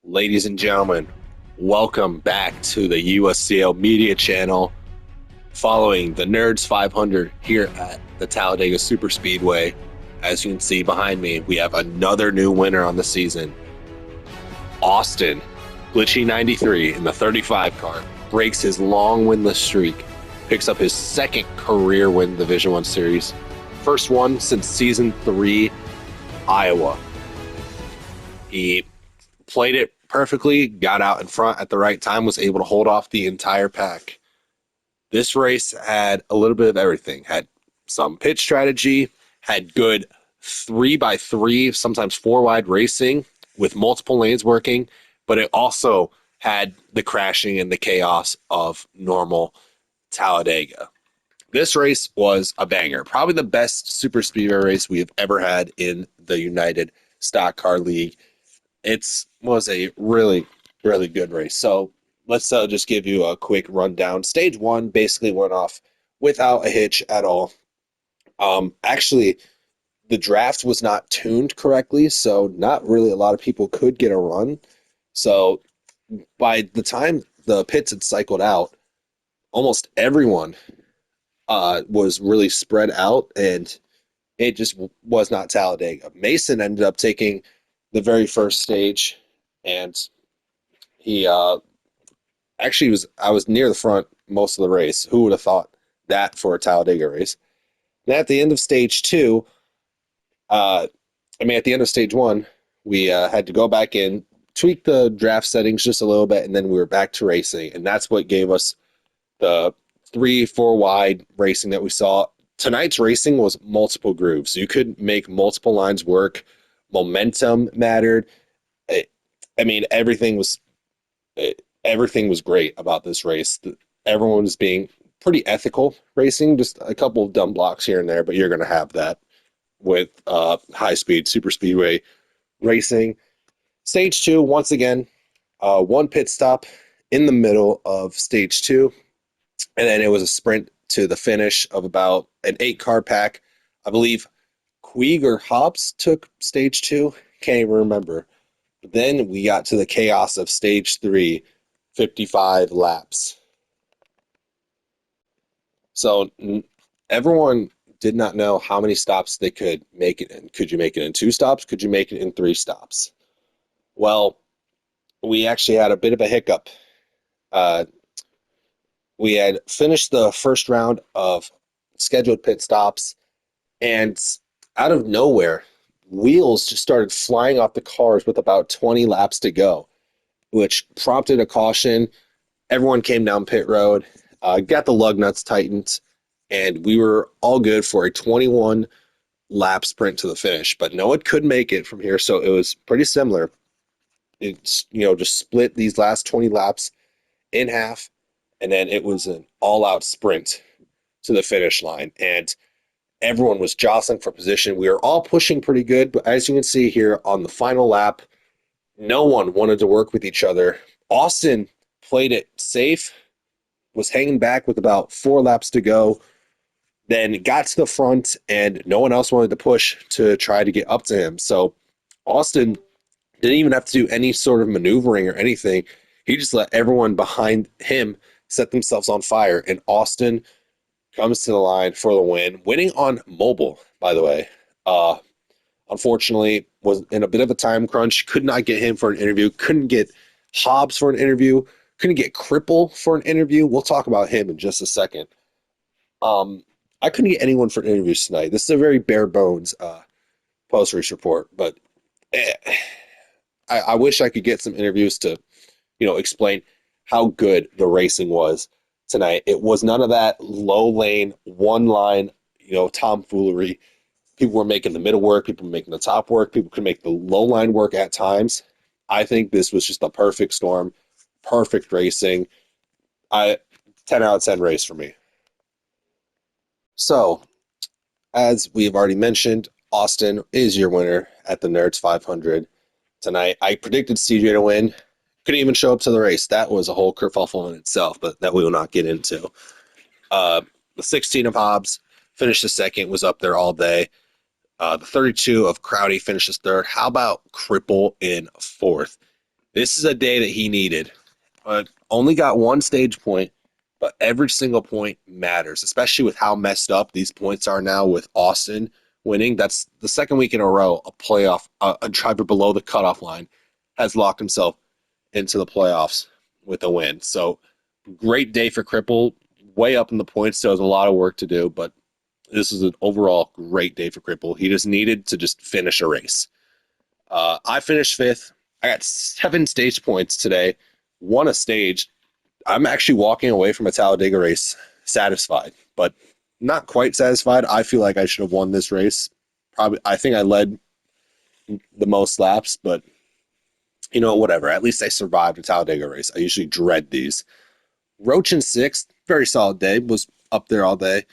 Ladies and gentlemen, welcome back to the USCL Media Channel. Following the Nerds 500 here at the Talladega Superspeedway. As you can see behind me, we have another new winner on the season. Austin, Glitchy 93 in the 35 car, breaks his long winless streak, picks up his second career win in the Division I Series, first one since Season 3, Iowa. He played it perfectly, got out in front at the right time, was able to hold off the entire pack. This race had a little bit of everything. Had some pit strategy, had good 3x3, sometimes 4-wide racing with multiple lanes working, but it also had the crashing and the chaos of normal Talladega. This race was a banger. Probably the best super speedway race we have ever had in the United Stock Car League. It was a really, really good race. So let's just give you a quick rundown. Stage one basically went off without a hitch at all. Actually, the draft was not tuned correctly, so not really a lot of people could get a run. So by the time the pits had cycled out, almost everyone was really spread out, and it just was not Talladega. Mason ended up taking the very first stage, and he actually I was near the front most of the race. Who would have thought that for a Talladega race? And at the end of stage two, at the end of stage one, we had to go back in, tweak the draft settings just a little bit, and then we were back to racing. And that's what gave us the 3-4 wide racing that we saw. Tonight's racing was multiple grooves. You could make multiple lines work. Momentum mattered. Everything was great about this race. Everyone was being pretty ethical racing, just a couple of dumb blocks here and there, but you're going to have that with high-speed super speedway racing. Stage two, once again, one pit stop in the middle of stage two, and then it was a sprint to the finish of about an 8-car pack. I believe Queeg or Hobbs took stage two. Can't even remember. But then we got to the chaos of stage three, 55 laps. So everyone did not know how many stops they could make it in. Could you make it in 2 stops? Could you make it in 3 stops? Well, we actually had a bit of a hiccup. We had finished the first round of scheduled pit stops, and out of nowhere, wheels just started flying off the cars with about 20 laps to go, which prompted a caution. Everyone came down pit road, got the lug nuts tightened, and we were all good for a 21 lap sprint to the finish. But no one could make it from here, so it was pretty similar. It's just split these last 20 laps in half, and then it was an all-out sprint to the finish line. And everyone was jostling for position. We were all pushing pretty good, but as you can see here on the final lap, no one wanted to work with each other. Austin played it safe, was hanging back with about 4 laps to go, then got to the front, and no one else wanted to push to try to get up to him. So Austin didn't even have to do any sort of maneuvering or anything. He just let everyone behind him set themselves on fire, and Austin comes to the line for the win, winning on mobile, by the way. Unfortunately, was in a bit of a time crunch, could not get him for an interview, couldn't get Hobbs for an interview, couldn't get Cripple for an interview. We'll talk about him in just a second. I couldn't get anyone for interviews tonight. This is a very bare bones post-race report, but I wish I could get some interviews to, explain how good the racing was tonight. It was none of that low lane, one line, tomfoolery. People were making the middle work. People were making the top work. People could make the low line work at times. I think this was just a perfect storm, perfect racing. 10 out of 10 race for me. So, as we've already mentioned, Austin is your winner at the Nerds 500 tonight. I predicted CJ to win. Couldn't even show up to the race. That was a whole kerfuffle in itself, but that we will not get into. The 16 of Hobbs finished the second, was up there all day. The 32 of Crowdy finishes third. How about Cripple in fourth? This is a day that he needed. Only got one stage point, but every single point matters, especially with how messed up these points are now with Austin winning. That's the second week in a row a playoff, a driver below the cutoff line has locked himself into the playoffs with a win. So great day for Cripple. Way up in the points, so there's a lot of work to do, but this is an overall great day for Cripple. He just needed to just finish a race. I finished fifth. I got 7 stage points today, won a stage. I'm actually walking away from a Talladega race satisfied, but not quite satisfied. I feel like I should have won this race. Probably, I think I led the most laps, but you know, whatever. At least I survived a Talladega race. I usually dread these. Roach in 6th, very solid day, was up there all day.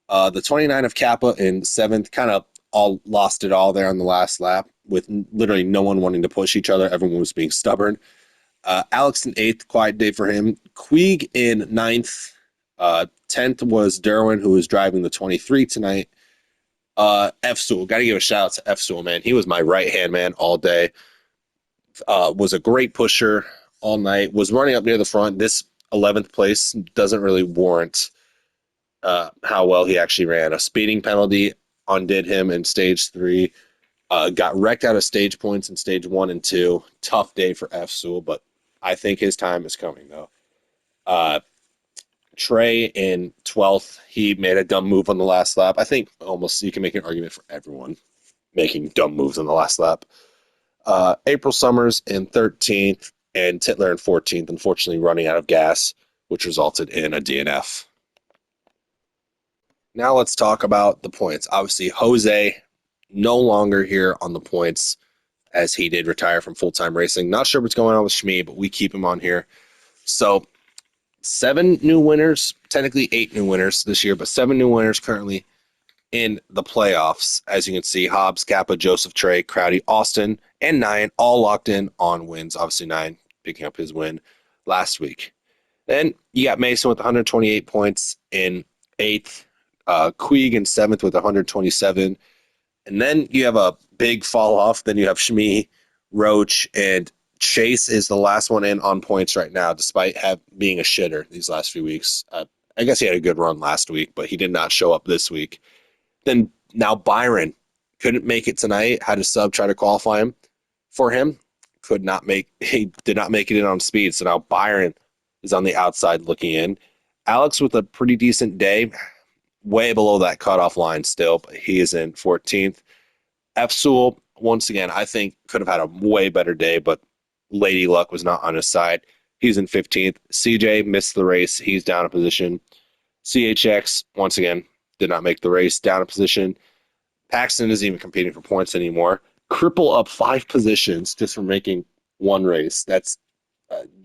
The 29 of Kappa in 7th, kind of all lost it all there on the last lap with literally no one wanting to push each other. Everyone was being stubborn. Alex in 8th, quiet day for him. Queeg in 9th. 10th was Derwin, who was driving the 23 tonight. F-Stool, got to give a shout out to F-Stool, man. He was my right-hand man all day. Was a great pusher all night. Was running up near the front. This 11th place doesn't really warrant how well he actually ran. A speeding penalty undid him in stage 3. Got wrecked out of stage points in stage 1 and 2. Tough day for F-Stool, but I think his time is coming, though. Trey in 12th, he made a dumb move on the last lap. I think almost you can make an argument for everyone making dumb moves on the last lap. April Summers in 13th, and Titler in 14th, unfortunately running out of gas, which resulted in a DNF. Now let's talk about the points. Obviously, Jose no longer here on the points as he did retire from full-time racing. Not sure what's going on with Shmi, but we keep him on here. So 7 new winners, technically 8 new winners this year, but 7 new winners currently in the playoffs. As you can see, Hobbs, Kappa, Joseph, Trey, Crowdy, Austin, and Nyan all locked in on wins. Obviously, Nyan picking up his win last week. Then you got Mason with 128 points in 8th, Queeg in 7th with 127. And then you have a big fall off. Then you have Shmi, Roach, and Chase is the last one in on points right now, despite being a shitter these last few weeks. I guess he had a good run last week, but he did not show up this week. Then now Byron couldn't make it tonight. Had a sub try to qualify him for him. He did not make it in on speed. So now Byron is on the outside looking in. Alex with a pretty decent day, way below that cutoff line still, but he is in 14th. F-Stool, once again, I think could have had a way better day, but Lady Luck was not on his side. He's in 15th. CJ missed the race. He's down a position. CHX, once again, did not make the race, down a position. Paxton isn't even competing for points anymore. Cripple up 5 positions just for making one race. That's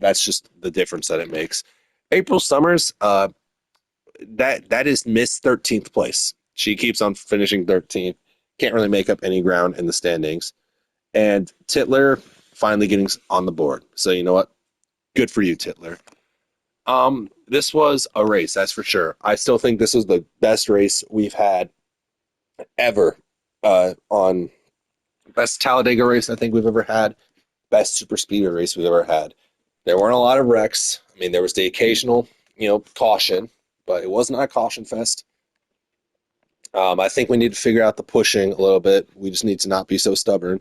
just the difference that it makes. April Summers, that is Miss 13th place. She keeps on finishing 13th. Can't really make up any ground in the standings. And Titler finally getting on the board. So you know what? Good for you, Titler. This was a race, that's for sure. I still think this was the best race we've had ever on best Talladega race I think we've ever had, best super speedway race we've ever had. There weren't a lot of wrecks. I mean, there was the occasional, caution, but it was not a caution fest. I think we need to figure out the pushing a little bit. We just need to not be so stubborn.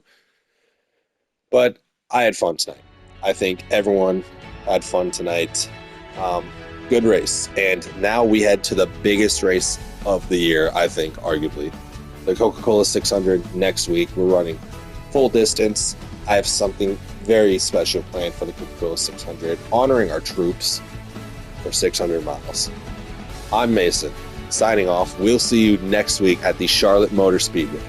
But I had fun tonight. I think everyone had fun tonight. Good race. And now we head to the biggest race of the year, I think, arguably. The Coca-Cola 600 next week. We're running full distance. I have something very special planned for the Coca-Cola 600, honoring our troops for 600 miles. I'm Mason, signing off. We'll see you next week at the Charlotte Motor Speedway.